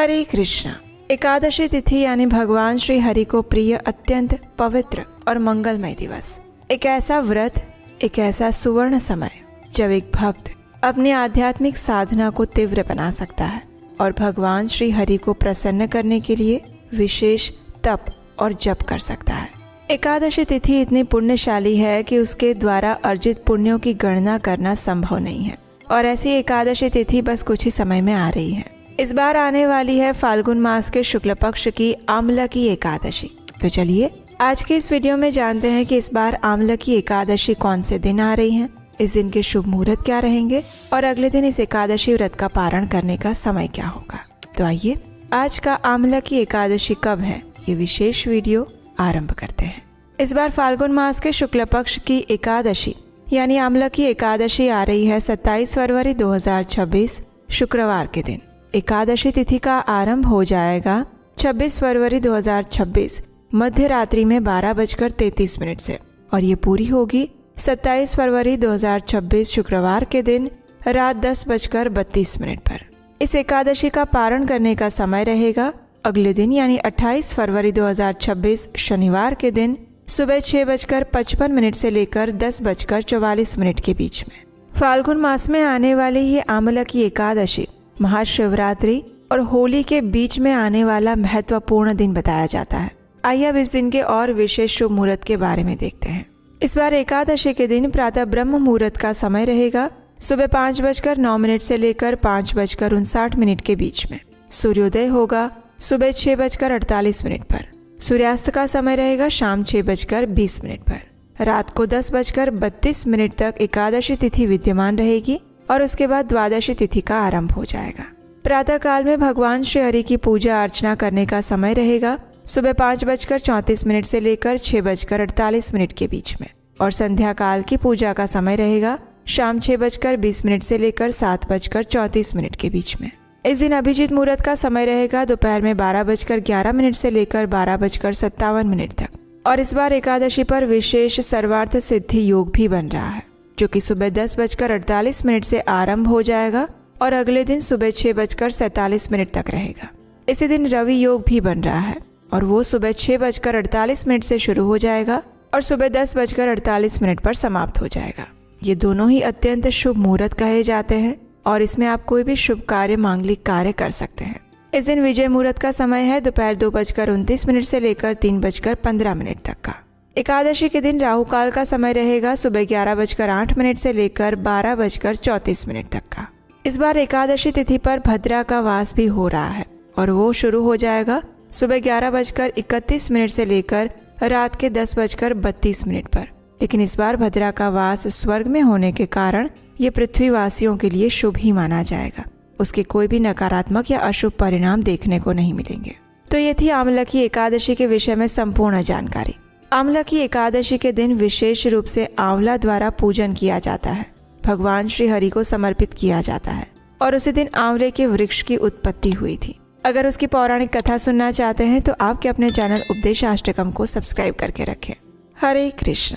हरे कृष्णा। एकादशी तिथि यानी भगवान श्री हरि को प्रिय अत्यंत पवित्र और मंगलमय दिवस। एक ऐसा व्रत, एक ऐसा सुवर्ण समय जब एक भक्त अपनी आध्यात्मिक साधना को तीव्र बना सकता है और भगवान श्री हरि को प्रसन्न करने के लिए विशेष तप और जप कर सकता है। एकादशी तिथि इतनी पुण्यशाली है कि उसके द्वारा अर्जित पुण्यों की गणना करना संभव नहीं है और ऐसी एकादशी तिथि बस कुछ ही समय में आ रही है। इस बार आने वाली है फाल्गुन मास के शुक्ल पक्ष की आमला की एकादशी। तो चलिए आज के इस वीडियो में जानते हैं कि इस बार आमला की एकादशी कौन से दिन आ रही है, इस दिन के शुभ मुहूर्त क्या रहेंगे और अगले दिन इस एकादशी व्रत का पारण करने का समय क्या होगा। तो आइए आज का आमला की एकादशी कब है, ये विशेष वीडियो आरंभ करते हैं। इस बार फाल्गुन मास के शुक्ल पक्ष की एकादशी यानी आमला की एकादशी आ रही है 27 फरवरी 2026 शुक्रवार के दिन। एकादशी तिथि का आरंभ हो जाएगा 26 फरवरी 2026 मध्य रात्रि में 12:33 से और ये पूरी होगी 27 फरवरी 2026 शुक्रवार के दिन रात 10:32 पर। इस एकादशी का पारण करने का समय रहेगा अगले दिन यानी 28 फरवरी 2026 शनिवार के दिन सुबह 6:55 से लेकर 10:44 के बीच में। फाल्गुन मास में आने वाली ये आमला की एकादशी महाशिवरात्रि और होली के बीच में आने वाला महत्वपूर्ण दिन बताया जाता है। आइए अब इस दिन के और विशेष शुभ मुहूर्त के बारे में देखते हैं। इस बार एकादशी के दिन प्रातः ब्रह्म मुहूर्त का समय रहेगा सुबह 5:09 से लेकर 5:59 के बीच में। सूर्योदय होगा सुबह 6:48 पर। सूर्यास्त का समय रहेगा शाम 6:20 पर। रात को 10:32 तक एकादशी तिथि विद्यमान रहेगी और उसके बाद द्वादशी तिथि का आरंभ हो जाएगा। प्रातः काल में भगवान श्री हरि की पूजा अर्चना करने का समय रहेगा सुबह 5:34 से लेकर 6:48 के बीच में और संध्या काल की पूजा का समय रहेगा शाम 6:20 से लेकर 7:34 के बीच में। इस दिन अभिजीत मुहूर्त का समय रहेगा दोपहर में 12:11 से लेकर 12:57 तक और इस बार एकादशी पर विशेष सर्वार्थ सिद्धि योग भी बन रहा है जो कि सुबह 10:48 से आरंभ हो जाएगा और अगले दिन सुबह 6:47 तक रहेगा। इसी दिन रवि योग भी बन रहा है और वो सुबह 6:48 से शुरू हो जाएगा और सुबह 10:48 पर समाप्त हो जाएगा। ये दोनों ही अत्यंत शुभ मुहूर्त कहे जाते हैं और इसमें आप कोई भी शुभ कार्य, मांगलिक कार्य कर सकते हैं। इस दिन विजय मुहूर्त का समय है दोपहर 2:29 से लेकर 3:15 तक का। एकादशी के दिन राहु काल का समय रहेगा सुबह 11:08 से लेकर 12:34 तक का। इस बार एकादशी तिथि पर भद्रा का वास भी हो रहा है और वो शुरू हो जाएगा सुबह 11:31 से लेकर रात के 10:32 पर। लेकिन इस बार भद्रा का वास स्वर्ग में होने के कारण ये पृथ्वीवासियों के लिए शुभ ही माना जाएगा। उसके कोई भी नकारात्मक या अशुभ परिणाम देखने को नहीं मिलेंगे। तो ये थी आमला की एकादशी के विषय में संपूर्ण जानकारी। आमला की एकादशी के दिन विशेष रूप से आंवला द्वारा पूजन किया जाता है, भगवान श्री हरि को समर्पित किया जाता है और उसी दिन आंवले के वृक्ष की उत्पत्ति हुई थी। अगर उसकी पौराणिक कथा सुनना चाहते हैं तो आपके अपने चैनल उपदेशाष्टकम को सब्सक्राइब करके रखें। हरे कृष्ण।